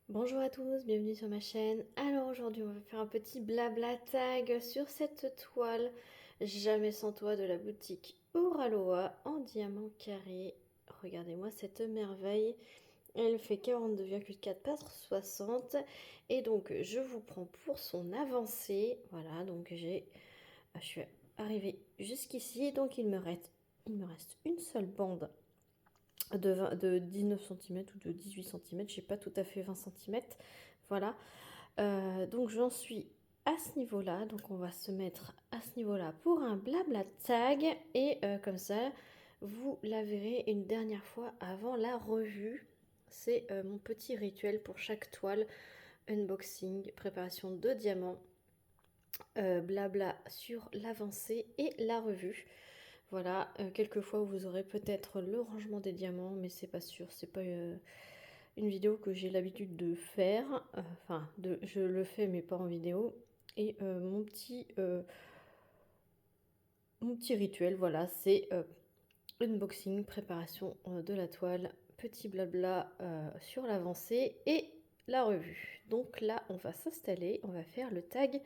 Bonjour à tous, bienvenue sur ma chaîne. Alors aujourd'hui on va faire un petit blabla tag sur cette toile Jamais sans toi de la boutique Oraloa en diamant carré. Regardez-moi cette merveille, elle fait 42,4 par 60 et donc je vous prends pour son avancée. Voilà, donc je suis arrivée jusqu'ici, donc il me reste une seule bande de 19 cm ou de 18 cm, j'ai pas tout à fait 20 cm. Voilà. Donc j'en suis à ce niveau-là. Donc on va se mettre à ce niveau-là pour un blabla tag. Et comme ça, vous la verrez une dernière fois avant la revue. C'est mon petit rituel pour chaque toile. Unboxing, préparation de diamants, blabla sur l'avancée et la revue. Voilà, quelquefois vous aurez peut-être le rangement des diamants, mais c'est pas sûr, c'est pas une vidéo que j'ai l'habitude de faire. Enfin, je le fais mais pas en vidéo. Et mon petit rituel, voilà, c'est unboxing, préparation de la toile, petit blabla sur l'avancée et la revue. Donc là, on va s'installer, on va faire le tag,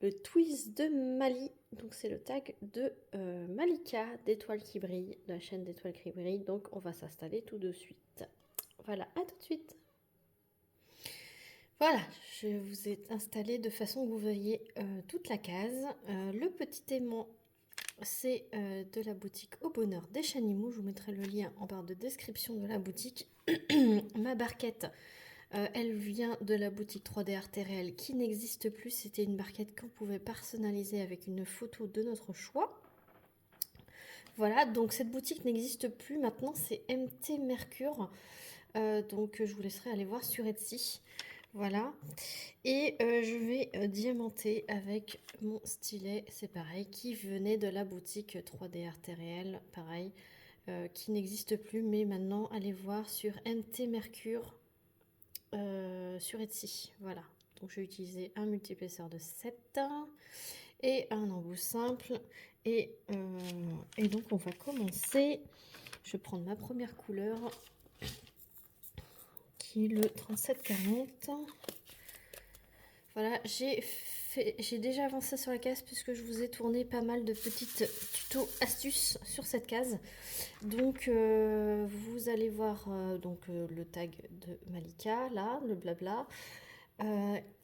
le twist de Mali. Donc c'est le tag de Malika d'étoiles qui brillent, la chaîne d'étoiles qui brillent. Donc on va s'installer tout de suite. Voilà, à tout de suite. Voilà, je vous ai installé de façon que vous voyez toute la case. Le petit aimant, c'est de la boutique Au Bonheur des Chanimaux. Je vous mettrai le lien en barre de description de la boutique. Ma barquette, elle vient de la boutique 3D Artériel qui n'existe plus. C'était une barquette qu'on pouvait personnaliser avec une photo de notre choix. Voilà, donc cette boutique n'existe plus. Maintenant, c'est MT Mercure. Donc, je vous laisserai aller voir sur Etsy. Voilà. Et je vais diamanter avec mon stylet. C'est pareil, qui venait de la boutique 3D Artériel. Pareil, qui n'existe plus. Mais maintenant, allez voir sur MT Mercure sur Etsy. Voilà. Donc, je vais utiliser un multiépaisseur de 7 et un embout simple. Et donc, on va commencer. Je vais prendre ma première couleur, qui est le 3740. Voilà, j'ai déjà avancé sur la case puisque je vous ai tourné pas mal de petites tutos astuces sur cette case. Donc, vous allez voir le tag de Malika, là, le blabla.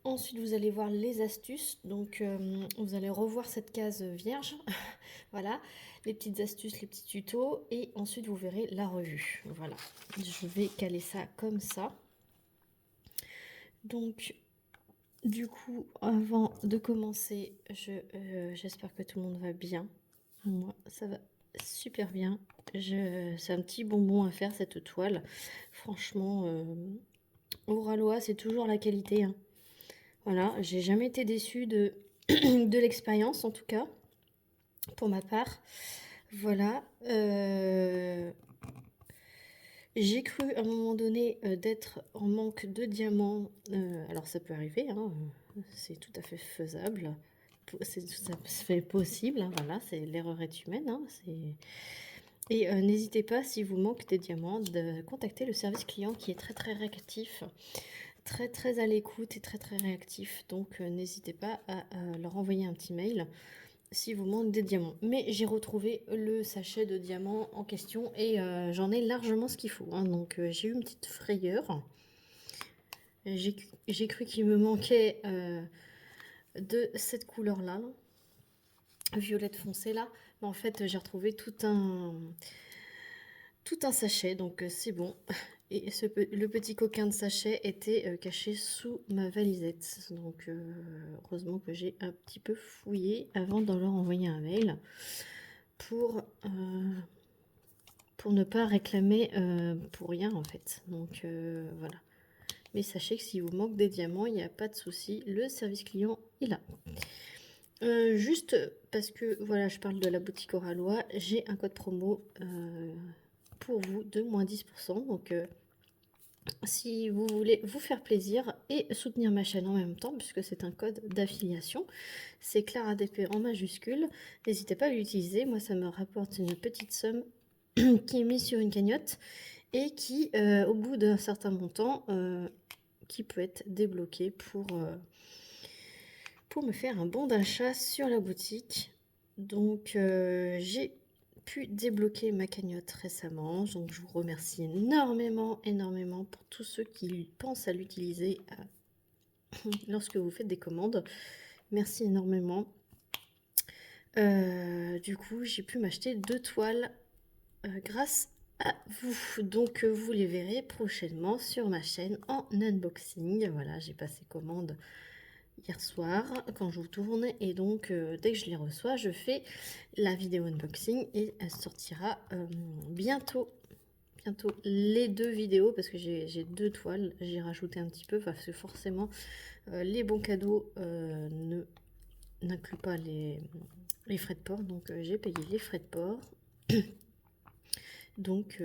Ensuite, vous allez voir les astuces. Donc, vous allez revoir cette case vierge. Voilà, les petites astuces, les petits tutos. Et ensuite, vous verrez la revue. Voilà, je vais caler ça comme ça. Donc, du coup, avant de commencer, j'espère que tout le monde va bien. Moi, ça va super bien. C'est un petit bonbon à faire, cette toile. Franchement, Oraloa, c'est toujours la qualité, hein. Voilà, j'ai jamais été déçue de, de l'expérience, en tout cas, pour ma part. Voilà. J'ai cru à un moment donné d'être en manque de diamants. Alors ça peut arriver, hein, c'est tout à fait faisable. Ça se fait possible, hein, voilà, l'erreur est humaine. Hein, et n'hésitez pas, si vous manque des diamants, de contacter le service client qui est très très réactif, très très à l'écoute et très très réactif. Donc n'hésitez pas à leur envoyer un petit mail si vous manque des diamants. Mais j'ai retrouvé le sachet de diamants en question et j'en ai largement ce qu'il faut. Hein. Donc j'ai eu une petite frayeur. J'ai cru qu'il me manquait de cette couleur-là, violette foncé là. Mais en fait, j'ai retrouvé tout un sachet, donc c'est bon. Et le petit coquin de sachet était caché sous ma valisette. Donc heureusement que j'ai un petit peu fouillé avant de leur envoyer un mail pour ne pas réclamer pour rien en fait. Donc voilà. Mais sachez que si vous manque des diamants, il n'y a pas de souci, le service client est là. Juste parce que voilà, je parle de la boutique Oraloa, j'ai un code promo pour vous de moins 10%. Donc si vous voulez vous faire plaisir et soutenir ma chaîne en même temps, puisque c'est un code d'affiliation, c'est ClaraDP en majuscule. N'hésitez pas à l'utiliser, moi ça me rapporte une petite somme qui est mise sur une cagnotte et qui, au bout d'un certain montant, qui peut être débloqué pour me faire un bon d'achat sur la boutique. Donc j'ai pu débloquer ma cagnotte récemment, donc je vous remercie énormément pour tous ceux qui pensent à l'utiliser lorsque vous faites des commandes. Merci énormément. Du coup, j'ai pu m'acheter 2 toiles grâce à vous. Donc, vous les verrez prochainement sur ma chaîne en unboxing. Voilà, j'ai passé commande hier soir quand je vous tourne. Et donc, dès que je les reçois, je fais la vidéo unboxing et elle sortira bientôt. Bientôt les 2 vidéos parce que j'ai 2 toiles. J'ai rajouté un petit peu parce que forcément, les bons cadeaux n'incluent pas les frais de port. Donc, j'ai payé les frais de port. Donc,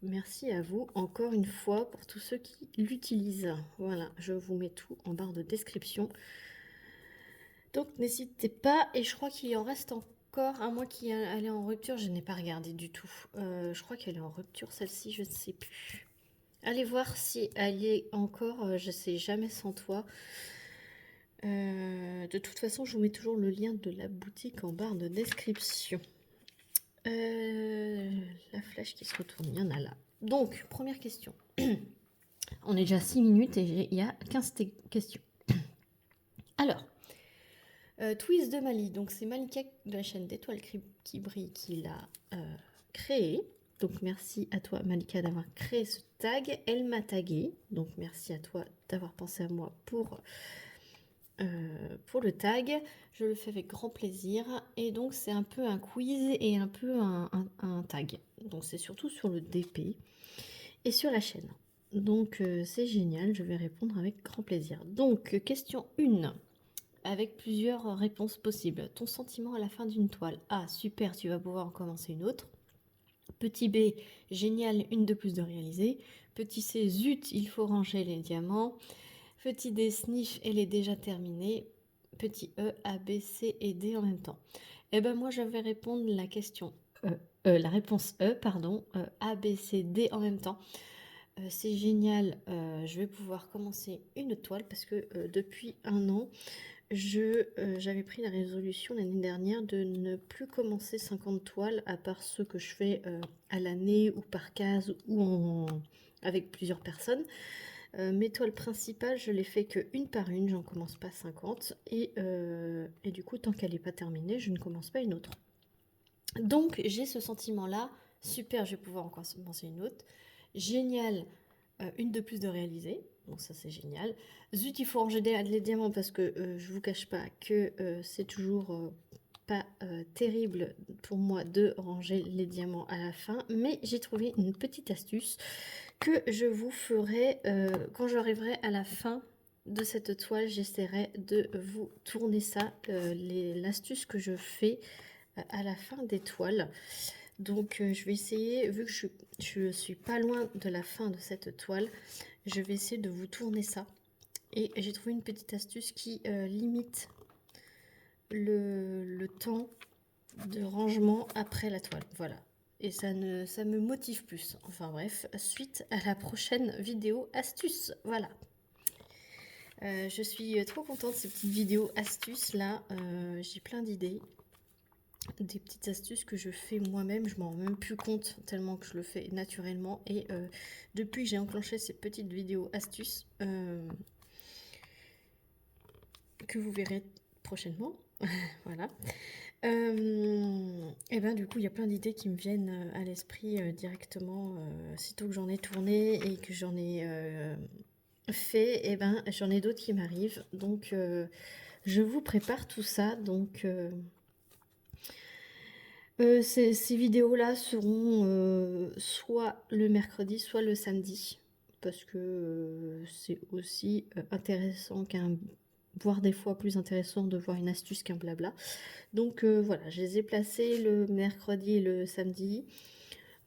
merci à vous encore une fois pour tous ceux qui l'utilisent. Voilà, je vous mets tout en barre de description. Donc, n'hésitez pas. Et je crois qu'il y en reste encore, à moins qu'elle est en rupture. Je n'ai pas regardé du tout. Je crois qu'elle est en rupture, celle-ci, je ne sais plus. Allez voir si elle y est encore. Je sais jamais sans toi. De toute façon, je vous mets toujours le lien de la boutique en barre de description. La flèche qui se retourne, il y en a là. Donc, première question. On est déjà 6 minutes et il y a 15 questions. Alors, Twist de Mali. Donc, c'est Malika de la chaîne d'Étoiles qui brille qui l'a créé. Donc, merci à toi, Malika, d'avoir créé ce tag. Elle m'a tagué. Donc, merci à toi d'avoir pensé à moi pour le tag. Je le fais avec grand plaisir. Et donc, c'est un peu un quiz et un peu un tag. Donc, c'est surtout sur le DP et sur la chaîne. Donc, c'est génial. Je vais répondre avec grand plaisir. Donc, question 1. Avec plusieurs réponses possibles. Ton sentiment à la fin d'une toile. A. Super, tu vas pouvoir en commencer une autre. Petit B. Génial, une de plus de réaliser. Petit C. Zut, il faut ranger les diamants. Petit D, sniff, elle est déjà terminée. Petit E, A, B, C et D en même temps. Eh ben moi, je vais répondre la question la réponse E, pardon, A, B, C, D en même temps. C'est génial, je vais pouvoir commencer une toile parce que depuis un an, j'avais pris la résolution l'année dernière de ne plus commencer 50 toiles à part ceux que je fais à l'année ou par case ou avec plusieurs personnes. Mes toiles principales, je les fais que une par une, j'en commence pas 50 et du coup, tant qu'elle n'est pas terminée, je ne commence pas une autre. Donc, j'ai ce sentiment-là, super, je vais pouvoir encore commencer une autre. Génial, une de plus de réaliser, donc ça c'est génial. Zut, il faut ranger les diamants parce que je vous cache pas que c'est toujours pas terrible pour moi de ranger les diamants à la fin, mais j'ai trouvé une petite astuce que je vous ferai quand j'arriverai à la fin de cette toile. J'essaierai de vous tourner ça, l'astuce que je fais à la fin des toiles. Donc je vais essayer, vu que je suis pas loin de la fin de cette toile, je vais essayer de vous tourner ça. Et j'ai trouvé une petite astuce qui limite le temps de rangement après la toile. Voilà. Et ça me motive plus. Enfin bref, suite à la prochaine vidéo astuce. Voilà. Je suis trop contente de ces petites vidéos astuces là. J'ai plein d'idées. Des petites astuces que je fais moi-même. Je m'en rends même plus compte tellement que je le fais naturellement. Et depuis que j'ai enclenché ces petites vidéos astuces que vous verrez prochainement. Voilà. Et ben du coup il y a plein d'idées qui me viennent à l'esprit directement sitôt que j'en ai tourné et que j'en ai fait, et ben j'en ai d'autres qui m'arrivent, donc je vous prépare tout ça. Donc ces vidéos là seront soit le mercredi soit le samedi parce que c'est aussi intéressant voire des fois plus intéressant de voir une astuce qu'un blabla. Donc voilà, je les ai placés le mercredi et le samedi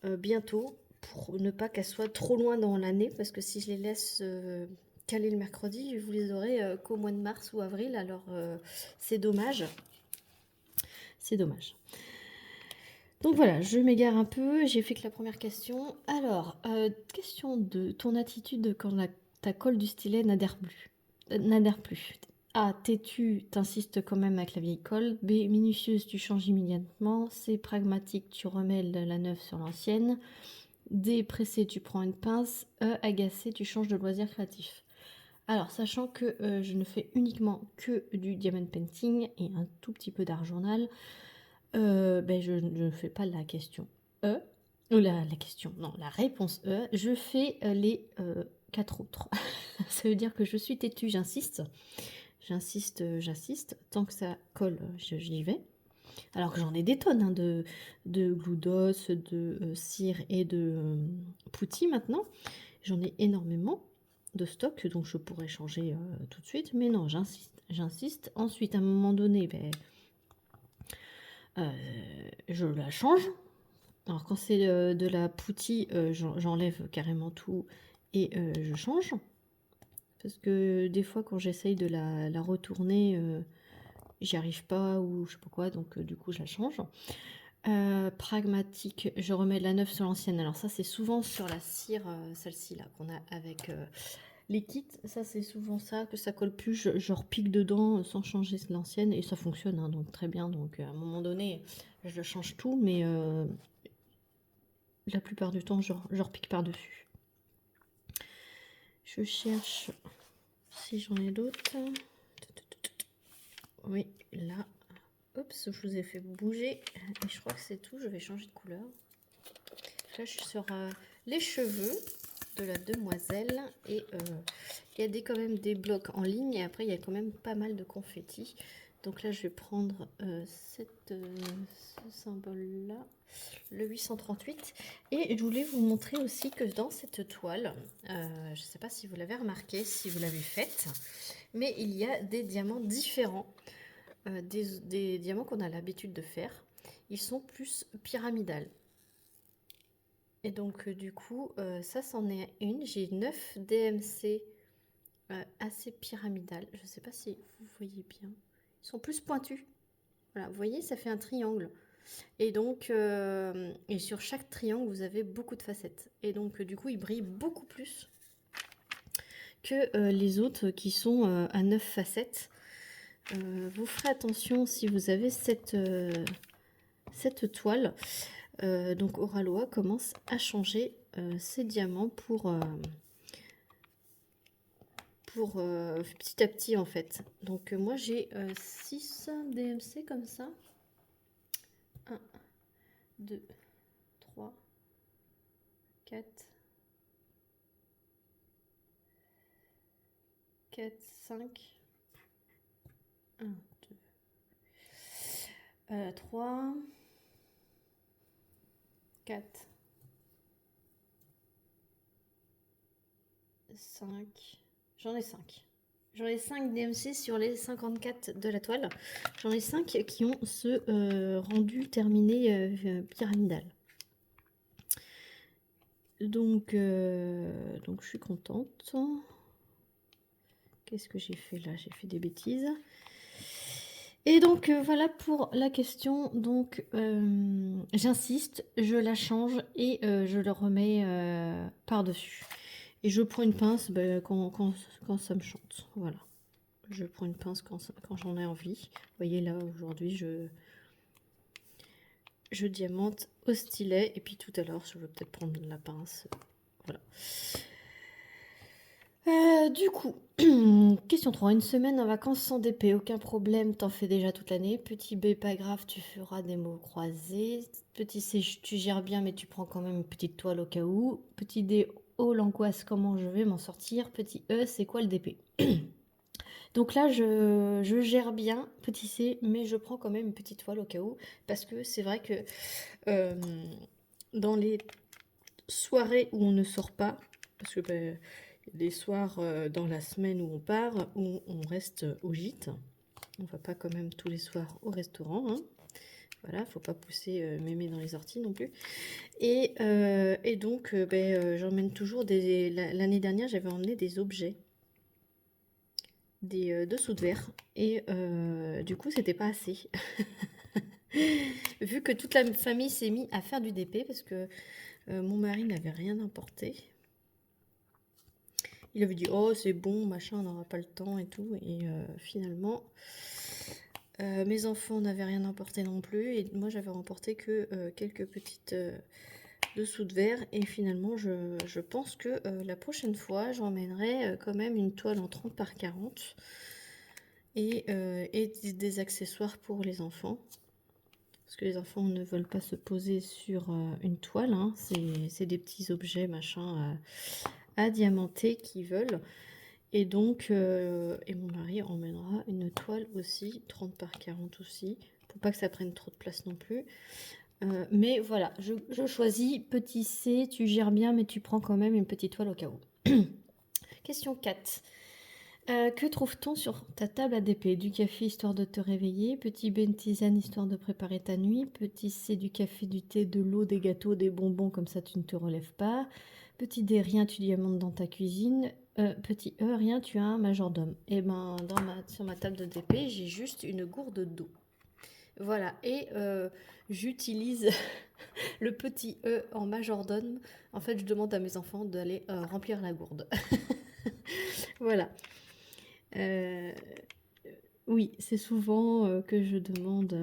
bientôt pour ne pas qu'elles soient trop loin dans l'année, parce que si je les laisse caler le mercredi, vous les aurez qu'au mois de mars ou avril, alors c'est dommage. C'est dommage. Donc voilà, je m'égare un peu, j'ai fait que la première question. Alors, question 2, ton attitude quand la ta colle du stylet n'adhère plus. N'adhère plus. A, têtu, t'insistes quand même avec la vieille colle. B, minutieuse, tu changes immédiatement. C, pragmatique, tu remets la neuve sur l'ancienne. D, pressé, tu prends une pince. E, agacé, tu changes de loisir créatif. Alors, sachant que je ne fais uniquement que du diamond painting et un tout petit peu d'art journal, je ne fais pas la question E. Ou la question, non, la réponse E. Je fais les 4 autres. Ça veut dire que je suis têtue, j'insiste. J'insiste. Tant que ça colle, j'y vais. Alors que j'en ai des tonnes hein, de gloudos, de cire et de pouty maintenant. J'en ai énormément de stock, donc je pourrais changer tout de suite. Mais non, j'insiste. Ensuite, à un moment donné, je la change. Alors quand c'est de la pouty, j'enlève carrément tout et je change. Parce que des fois, quand j'essaye de la retourner, j'y arrive pas ou je sais pas quoi, donc du coup, je la change. Pragmatique, je remets de la neuve sur l'ancienne. Alors ça, c'est souvent sur la cire, celle-ci là, qu'on a avec les kits. Ça, c'est souvent ça, que ça colle plus. Je repique dedans sans changer l'ancienne et ça fonctionne, hein, donc très bien. Donc à un moment donné, je change tout, mais la plupart du temps, je repique par-dessus. Je cherche si j'en ai d'autres. Oui, là. Oups, je vous ai fait bouger. Et je crois que c'est tout. Je vais changer de couleur. Là, je suis sur les cheveux de la demoiselle. Et il y a quand même des blocs en ligne. Et après, il y a quand même pas mal de confettis. Donc là, je vais prendre ce symbole-là, le 838. Et je voulais vous montrer aussi que dans cette toile, je ne sais pas si vous l'avez remarqué, si vous l'avez faite, mais il y a des diamants différents. Des diamants qu'on a l'habitude de faire. Ils sont plus pyramidales. Et donc, du coup, ça, c'en est une. J'ai 9 DMC assez pyramidales. Je ne sais pas si vous voyez bien. Ils sont plus pointus. Voilà, vous voyez, ça fait un triangle. Et donc, et sur chaque triangle, vous avez beaucoup de facettes. Et donc, du coup, ils brillent beaucoup plus que les autres qui sont à 9 facettes. Vous ferez attention si vous avez cette toile. Donc Oraloa commence à changer ses diamants pour petit à petit en fait. Donc moi j'ai 6 DMC comme ça. 1, 2, 3, 4, 5, 1, 2, 3, 4, 5, j'en ai 5. J'en ai 5 DMC sur les 54 de la toile. J'en ai 5 qui ont ce rendu terminé pyramidal. Donc je suis contente. Qu'est-ce que j'ai fait là? J'ai fait des bêtises. Et donc voilà pour la question. Donc j'insiste, je la change et je le remets par-dessus. Et je prends une pince quand ça me chante. Voilà. Je prends une pince quand j'en ai envie. Vous voyez là aujourd'hui je diamante au stylet. Et puis tout à l'heure je vais peut-être prendre la pince. Voilà. Du coup, question 3. Une semaine en vacances sans DP, aucun problème, t'en fais déjà toute l'année. Petit B, pas grave, tu feras des mots croisés. Petit C, tu gères bien, mais tu prends quand même une petite toile au cas où. Petit D, oh l'angoisse, comment je vais m'en sortir. Petit E, c'est quoi le DP? Donc là, je gère bien, petit C, mais je prends quand même une petite toile au cas où. Parce que c'est vrai que dans les soirées où on ne sort pas, parce que des soirs dans la semaine où on part, où on reste au gîte. On va pas quand même tous les soirs au restaurant. Hein. Voilà, faut pas pousser mémé dans les orties non plus. Et donc, j'emmène toujours des... L'année dernière, j'avais emmené des objets. Des dessous de verre. Et du coup, c'était pas assez. Vu que toute la famille s'est mise à faire du DP, parce que mon mari n'avait rien importé. Il avait dit oh c'est bon, machin, on n'aura pas le temps et tout. Et finalement, mes enfants n'avaient rien emporté non plus. Et moi j'avais emporté que quelques petites dessous de verre. Et finalement je pense que la prochaine fois j'emmènerai quand même une toile en 30 par 40 et des accessoires pour les enfants. Parce que les enfants ne veulent pas se poser sur une toile, hein. C'est des petits objets machin à diamanter qu'ils veulent. Et donc, et mon mari emmènera une toile aussi, 30 par 40 aussi, pour pas que ça prenne trop de place non plus. Mais voilà, je choisis petit C, tu gères bien, mais tu prends quand même une petite toile au cas où. Question 4. Que trouve-t-on sur ta table ADP? Du café histoire de te réveiller, petit B une tisane histoire de préparer ta nuit, petit C du café, du thé, de l'eau, des gâteaux, des bonbons comme ça tu ne te relèves pas, petit D rien tu diamantes dans ta cuisine, petit E rien tu as un majordome. Et ben sur ma table d'ADP j'ai juste une gourde d'eau. Voilà, et j'utilise le petit E en majordome. En fait je demande à mes enfants d'aller remplir la gourde. Voilà. Oui, c'est souvent que je demande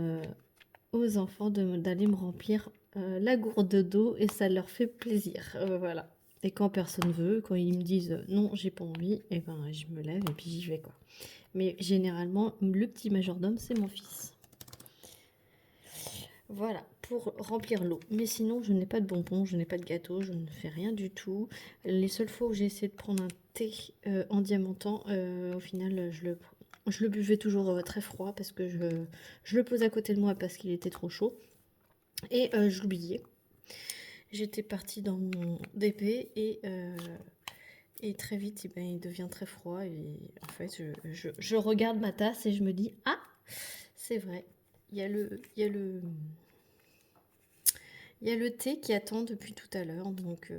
aux enfants d'aller me remplir la gourde d'eau et ça leur fait plaisir. Voilà. Et quand personne veut, quand ils me disent non, j'ai pas envie, et ben je me lève et puis j'y vais quoi. Mais généralement, le petit majordome, c'est mon fils. Voilà, pour remplir l'eau. Mais sinon, je n'ai pas de bonbons, je n'ai pas de gâteau, je ne fais rien du tout. Les seules fois où j'ai essayé de prendre un thé en diamantant, au final, je le buvais toujours très froid parce que je le posais à côté de moi parce qu'il était trop chaud. Et je l'oubliais. J'étais partie dans mon DP et très vite, ben, il devient très froid. Et en fait, je regarde ma tasse et je me dis, ah, c'est vrai, il y a le thé qui attend depuis tout à l'heure, donc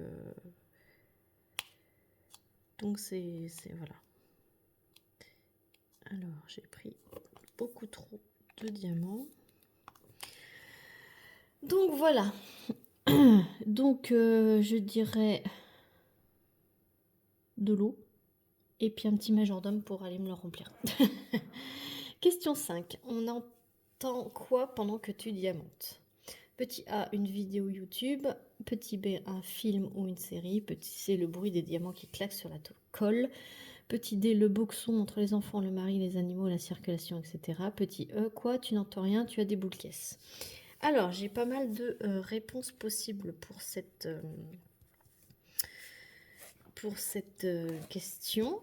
c'est voilà. Alors j'ai pris beaucoup trop de diamants. Donc voilà. Donc je dirais de l'eau et puis un petit majordome pour aller me le remplir. Question 5. On entend quoi pendant que tu diamantes? Petit A, une vidéo YouTube. Petit B, un film ou une série. Petit C, le bruit des diamants qui claquent sur la colle. Petit D, le boxon entre les enfants, le mari, les animaux, la circulation, etc. Petit E, quoi, tu n'entends rien, tu as des boules de caisse. Alors, j'ai pas mal de réponses possibles pour cette question.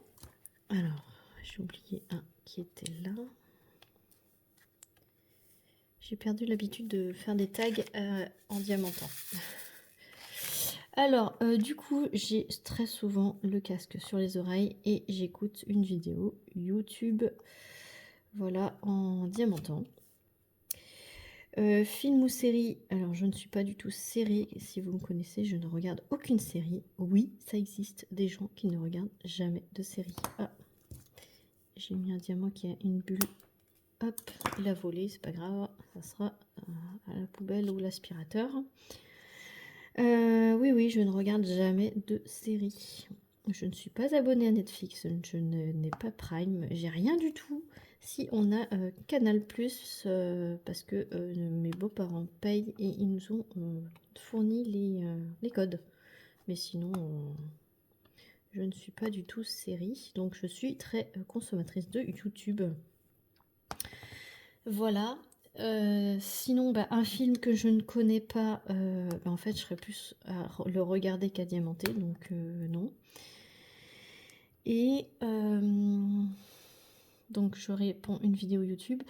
Alors, j'ai oublié un qui était là. J'ai perdu l'habitude de faire des tags en diamantant. Alors, du coup, j'ai très souvent le casque sur les oreilles et j'écoute une vidéo YouTube, voilà, en diamantant. Film ou série? Alors, je ne suis pas du tout série. Si vous me connaissez, je ne regarde aucune série. Oui, ça existe des gens qui ne regardent jamais de série. Ah, j'ai mis un diamant qui a une bulle. Hop, il a volé, c'est pas grave. Ça sera à la poubelle ou l'aspirateur. Oui, je ne regarde jamais de série. Je ne suis pas abonnée à Netflix, je n'ai pas Prime, j'ai rien du tout. Si on a Canal+, parce que mes beaux-parents payent et ils nous ont fourni les codes. Mais sinon, je ne suis pas du tout série, donc je suis très consommatrice de YouTube. Voilà. Sinon, un film que je ne connais pas, en fait, je serais plus à le regarder qu'à diamanter, donc non. Et donc, je réponds une vidéo YouTube.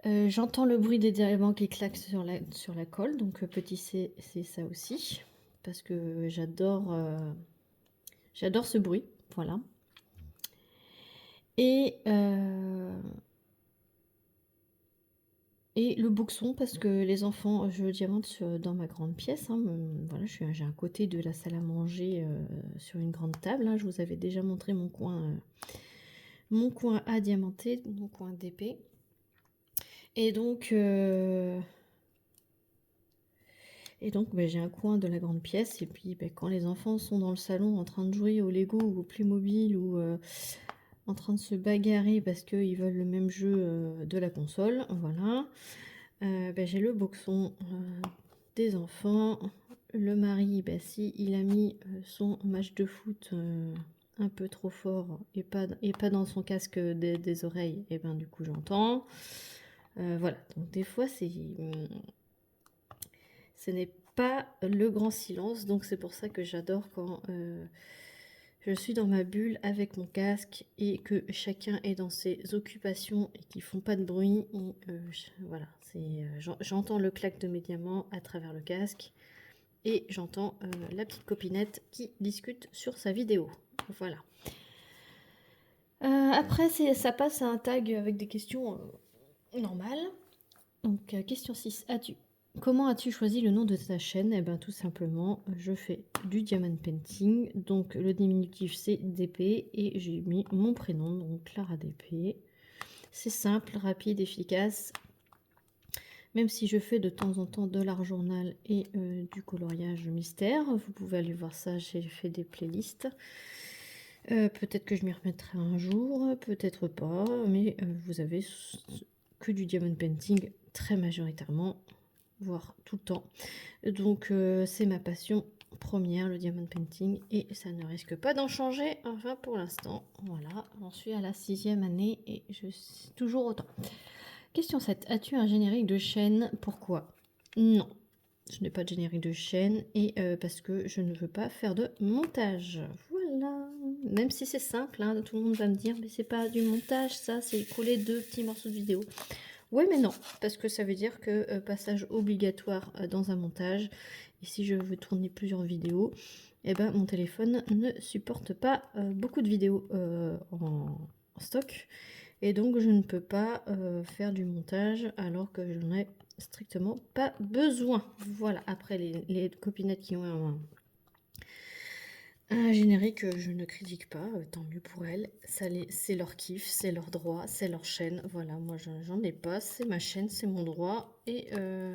J'entends le bruit des diamants qui claquent sur la colle, donc petit C, c'est ça aussi, parce que j'adore ce bruit, voilà. Et le boxon, parce que les enfants, je diamante dans ma grande pièce. Hein, voilà, j'ai un côté de la salle à manger sur une grande table. Hein, je vous avais déjà montré mon coin à diamanter, mon coin d'épée. Et donc, Et donc, j'ai un coin de la grande pièce. Et puis, quand les enfants sont dans le salon en train de jouer au Lego ou au Playmobil ou en train de se bagarrer parce qu'ils veulent le même jeu de la console, voilà. J'ai le boxon des enfants. Le mari, si il a mis son match de foot un peu trop fort et pas dans son casque des oreilles, et du coup j'entends. Voilà, donc des fois ce n'est pas le grand silence, donc c'est pour ça que j'adore quand je suis dans ma bulle avec mon casque et que chacun est dans ses occupations et qui font pas de bruit. Et, voilà, j'entends le clac de mes diamants à travers le casque et j'entends la petite copinette qui discute sur sa vidéo. Voilà. Après, ça passe à un tag avec des questions normales. Donc, question 6. Comment as-tu choisi le nom de ta chaîne? Tout simplement, je fais du diamond painting. Donc, le diminutif, c'est DP. Et j'ai mis mon prénom, donc Clara DP. C'est simple, rapide, efficace. Même si je fais de temps en temps de l'art journal et du coloriage mystère. Vous pouvez aller voir ça, j'ai fait des playlists. Peut-être que je m'y remettrai un jour, peut-être pas. Mais vous avez que du diamond painting très majoritairement, voire tout le temps. Donc c'est ma passion première, le diamond painting, et ça ne risque pas d'en changer, enfin pour l'instant. Voilà, j'en suis à la 6e année et je suis toujours autant. Question 7. As-tu un générique de chaîne? Pourquoi? Non, je n'ai pas de générique de chaîne et parce que je ne veux pas faire de montage. Voilà. Même si c'est simple, hein, tout le monde va me dire, mais c'est pas du montage, ça, c'est coller 2 petits morceaux de vidéo. Oui, mais non, parce que ça veut dire que passage obligatoire dans un montage. Et si je veux tourner plusieurs vidéos, mon téléphone ne supporte pas beaucoup de vidéos en stock. Et donc, je ne peux pas faire du montage alors que je n'en ai strictement pas besoin. Voilà, après les copinettes qui ont un générique, je ne critique pas, tant mieux pour elles. C'est leur kiff, c'est leur droit, c'est leur chaîne. Voilà, moi j'en ai pas, c'est ma chaîne, c'est mon droit. Et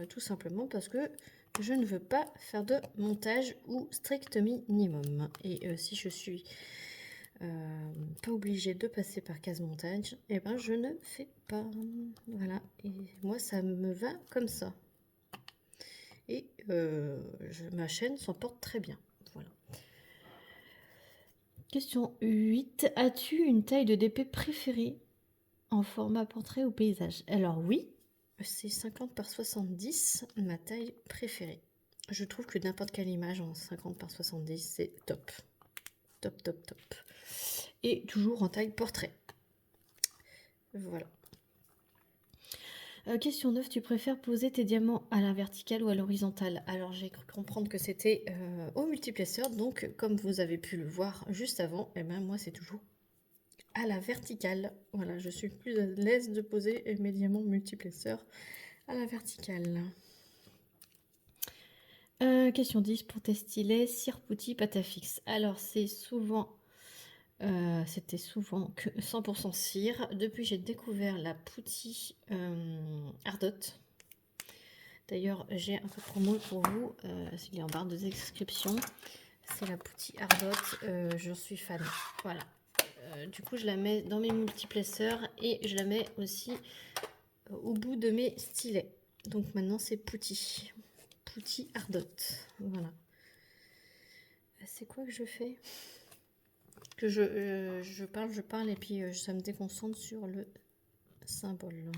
tout simplement parce que je ne veux pas faire de montage ou strict minimum. Et si je suis pas obligée de passer par case montage, je ne fais pas. Voilà, et moi ça me va comme ça. Et ma chaîne s'en porte très bien. Voilà. Question 8. As-tu une taille de DP préférée en format portrait ou paysage? Alors oui, c'est 50 par 70, ma taille préférée. Je trouve que n'importe quelle image en 50 par 70, c'est top. Top, top, top. Et toujours en taille portrait. Voilà. Question 9, tu préfères poser tes diamants à la verticale ou à l'horizontale? Alors j'ai cru comprendre que c'était au multiplaceur, donc comme vous avez pu le voir juste avant, moi c'est toujours à la verticale. Voilà, je suis plus à l'aise de poser mes diamants multiplaceurs à la verticale. Question 10, pour tes stylets, cire pouty, pâte à fixe. Alors c'était souvent que 100% cire. Depuis j'ai découvert la pouty Ardot. D'ailleurs j'ai un code promo pour vous, il est en barre de description. C'est la pouty Ardot, je suis fan. Voilà. Du coup je la mets dans mes multiplaceurs et je la mets aussi au bout de mes stylets. Donc maintenant c'est pouty Ardot. Voilà. C'est quoi que je fais? Que je parle et puis ça me déconcentre sur le symbole.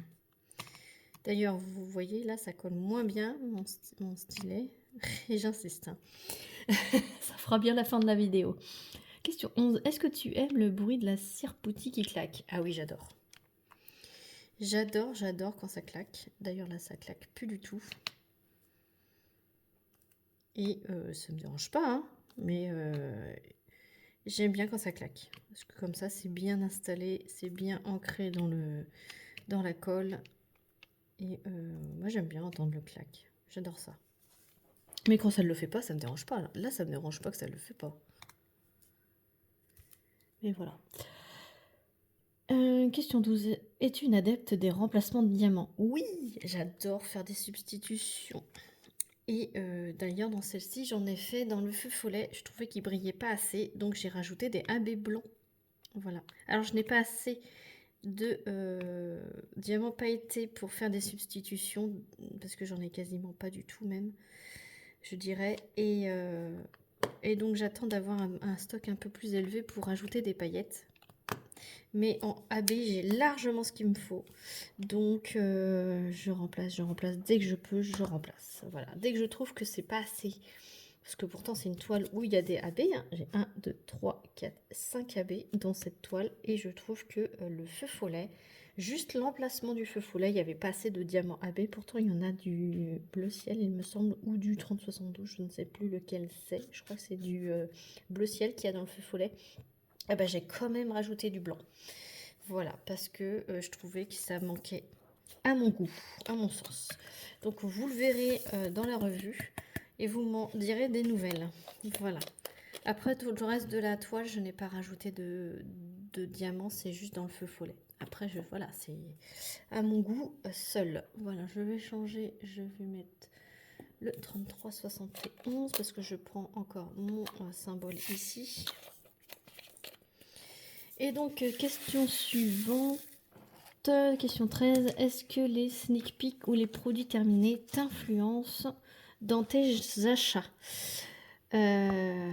D'ailleurs vous voyez là ça colle moins bien mon stylet et j'insiste. Ça fera bien la fin de la vidéo. Question 11. Est-ce que tu aimes le bruit de la cire pouty qui claque? Ah oui, j'adore. J'adore quand ça claque. D'ailleurs là ça claque plus du tout. Et ça me dérange pas, hein, mais j'aime bien quand ça claque. Parce que comme ça c'est bien installé, c'est bien ancré dans la colle. Et moi j'aime bien entendre le clac. J'adore ça. Mais quand ça ne le fait pas, ça me dérange pas. Là ça me dérange pas que ça ne le fait pas. Mais voilà. Question 12. Es-tu une adepte des remplacements de diamants? Oui, j'adore faire des substitutions. Et d'ailleurs, dans celle-ci, j'en ai fait dans le feu follet. Je trouvais qu'il brillait pas assez, donc j'ai rajouté des AB blancs. Voilà. Alors, je n'ai pas assez de diamants pailletés pour faire des substitutions, parce que j'en ai quasiment pas du tout même, je dirais. Et donc, j'attends d'avoir un stock un peu plus élevé pour ajouter des paillettes. Mais en AB, j'ai largement ce qu'il me faut. Donc, je remplace dès que je peux, je remplace. Voilà, dès que je trouve que c'est pas assez. Parce que pourtant, c'est une toile où il y a des AB. Hein. J'ai 1, 2, 3, 4, 5 AB dans cette toile. Et je trouve que le feu follet, juste l'emplacement du feu follet, il n'y avait pas assez de diamants AB. Pourtant, il y en a du bleu ciel, il me semble, ou du 3072. Je ne sais plus lequel c'est. Je crois que c'est du bleu ciel qu'il y a dans le feu follet. Eh ben, j'ai quand même rajouté du blanc. Voilà, parce que je trouvais que ça manquait à mon goût, à mon sens. Donc vous le verrez dans la revue et vous m'en direz des nouvelles. Voilà. Après tout le reste de la toile, je n'ai pas rajouté de diamants, c'est juste dans le feu follet. Après, voilà, c'est à mon goût seul. Voilà, je vais changer, je vais mettre le 3371 parce que je prends encore mon symbole ici. Et donc, question suivante. Question 13. Est-ce que les sneak peeks ou les produits terminés t'influencent dans tes achats? Ça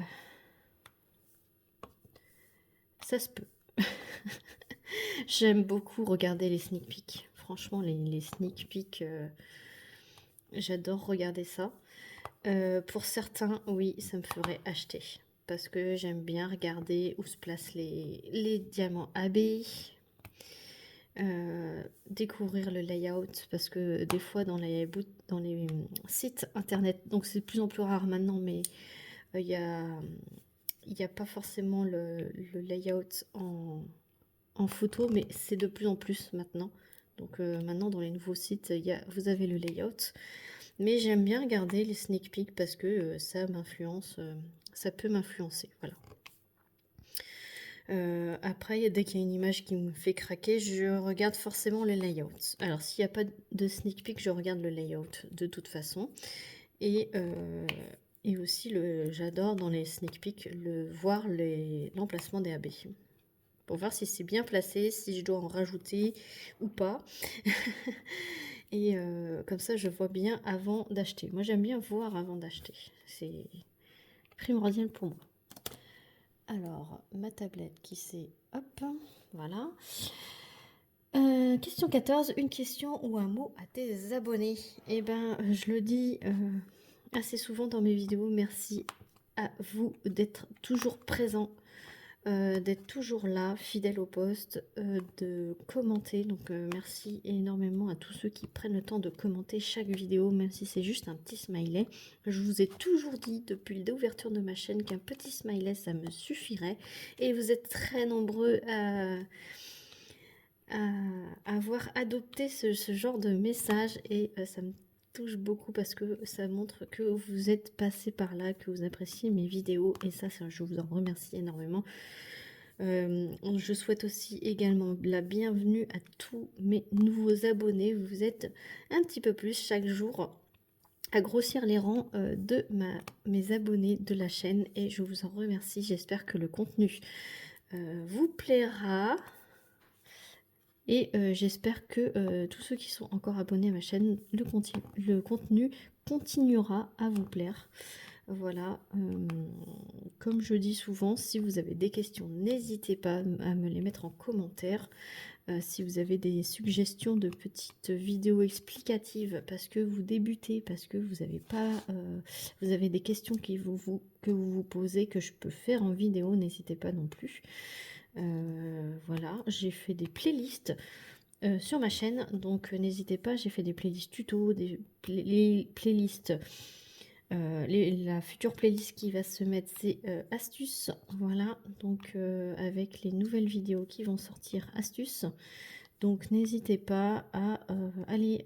se peut. J'aime beaucoup regarder les sneak peeks. Franchement, les sneak peeks, j'adore regarder ça. Pour certains, oui, ça me ferait acheter. Parce que j'aime bien regarder où se placent les diamants AB. Découvrir le layout, parce que des fois dans les sites internet, donc c'est de plus en plus rare maintenant, mais il n'y a pas forcément le layout en photo, mais c'est de plus en plus maintenant. Donc maintenant dans les nouveaux sites, vous avez le layout. Mais j'aime bien regarder les sneak peeks parce que ça m'influence, ça peut m'influencer, voilà. Après, dès qu'il y a une image qui me fait craquer, je regarde forcément le layout. Alors, s'il n'y a pas de sneak peek, je regarde le layout de toute façon. Et aussi, j'adore dans les sneak peeks voir l'emplacement des AB. Pour voir si c'est bien placé, si je dois en rajouter ou pas. Et comme ça, je vois bien avant d'acheter. Moi, j'aime bien voir avant d'acheter. C'est primordial pour moi. Alors, ma tablette qui s'est... Hop, voilà. Question 14. Une question ou un mot à tes abonnés. Eh ben, je le dis assez souvent dans mes vidéos. Merci à vous d'être toujours présents, d'être toujours là, fidèle au poste, de commenter. Donc, merci énormément à tous ceux qui prennent le temps de commenter chaque vidéo, même si c'est juste un petit smiley. Je vous ai toujours dit depuis l'ouverture de ma chaîne qu'un petit smiley, ça me suffirait. Et vous êtes très nombreux à avoir adopté ce genre de message et ça me touche beaucoup parce que ça montre que vous êtes passé par là, que vous appréciez mes vidéos et ça je vous en remercie énormément. Je souhaite aussi également la bienvenue à tous mes nouveaux abonnés. Vous êtes un petit peu plus chaque jour à grossir les rangs de mes abonnés de la chaîne et je vous en remercie. J'espère que le contenu vous plaira. Et j'espère que tous ceux qui sont encore abonnés à ma chaîne, le contenu continuera à vous plaire. Voilà, comme je dis souvent, si vous avez des questions, n'hésitez pas à me les mettre en commentaire. Si vous avez des suggestions de petites vidéos explicatives parce que vous débutez, parce que vous avez pas, vous avez des questions que vous vous posez que je peux faire en vidéo, n'hésitez pas non plus. Voilà, j'ai fait des playlists sur ma chaîne, donc n'hésitez pas, j'ai fait des playlists tuto, des playlists, la future playlist qui va se mettre c'est astuces, voilà, donc avec les nouvelles vidéos qui vont sortir astuces, donc n'hésitez pas à aller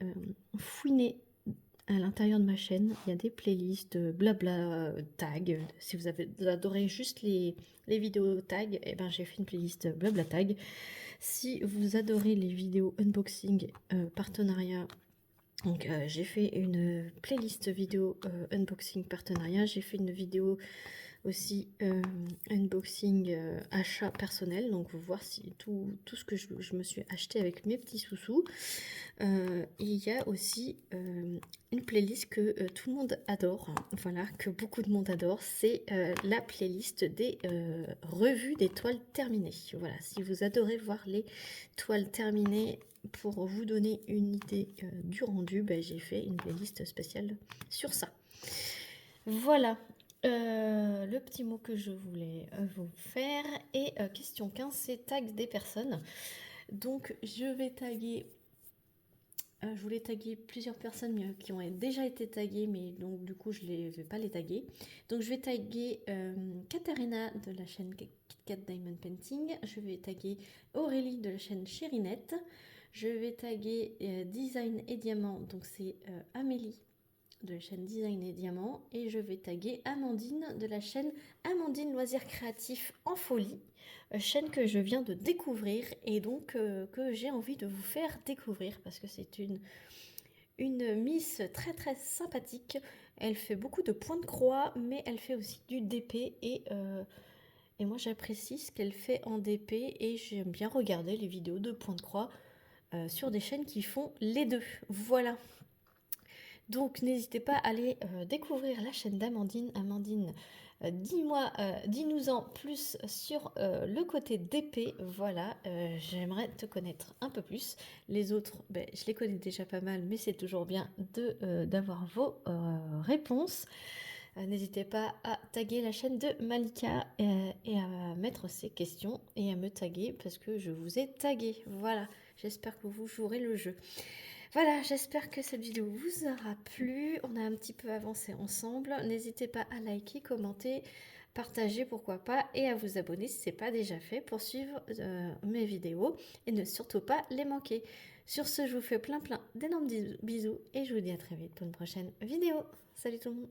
fouiner à l'intérieur de ma chaîne. Il y a des playlists, blabla, tag. Si vous adorez juste les vidéos tag, et ben j'ai fait une playlist blabla tag. Si vous adorez les vidéos unboxing, partenariat, Donc j'ai fait une playlist vidéo unboxing partenariat, j'ai fait une vidéo aussi unboxing achat personnel, donc vous voir si tout ce que je me suis acheté avec mes petits sous-sous. Il y a aussi une playlist que tout le monde adore, hein, voilà, que beaucoup de monde adore, c'est la playlist des revues des toiles terminées. Voilà, si vous adorez voir les toiles terminées, pour vous donner une idée du rendu, ben, j'ai fait une playlist spéciale sur ça. Voilà, le petit mot que je voulais vous faire. Et question 15, c'est tag des personnes. Donc je vais taguer, je voulais taguer plusieurs personnes qui ont déjà été taguées, mais donc du coup je ne vais pas les taguer. Donc je vais taguer Katharina de la chaîne KitKat Diamond Painting, je vais taguer Aurélie de la chaîne Chérinette, je vais taguer Design et Diamant, donc c'est Amélie de la chaîne Design et Diamant, et je vais taguer Amandine de la chaîne Amandine Loisirs Créatifs en Folie, chaîne que je viens de découvrir et donc que j'ai envie de vous faire découvrir parce que c'est une miss très très sympathique. Elle fait beaucoup de points de croix, mais elle fait aussi du DP et moi j'apprécie ce qu'elle fait en DP et j'aime bien regarder les vidéos de points de croix sur des chaînes qui font les deux. Voilà. Donc n'hésitez pas à aller découvrir la chaîne d'Amandine. Amandine, dis-nous-en plus sur le côté d'épée. Voilà, j'aimerais te connaître un peu plus. Les autres, ben, je les connais déjà pas mal, mais c'est toujours bien d'avoir vos réponses. N'hésitez pas à taguer la chaîne de Malika et à mettre ses questions et à me taguer parce que je vous ai tagué. Voilà, j'espère que vous jouerez le jeu. Voilà, j'espère que cette vidéo vous aura plu. On a un petit peu avancé ensemble. N'hésitez pas à liker, commenter, partager, pourquoi pas, et à vous abonner si ce n'est pas déjà fait pour suivre mes vidéos et ne surtout pas les manquer. Sur ce, je vous fais plein d'énormes bisous et je vous dis à très vite pour une prochaine vidéo. Salut tout le monde!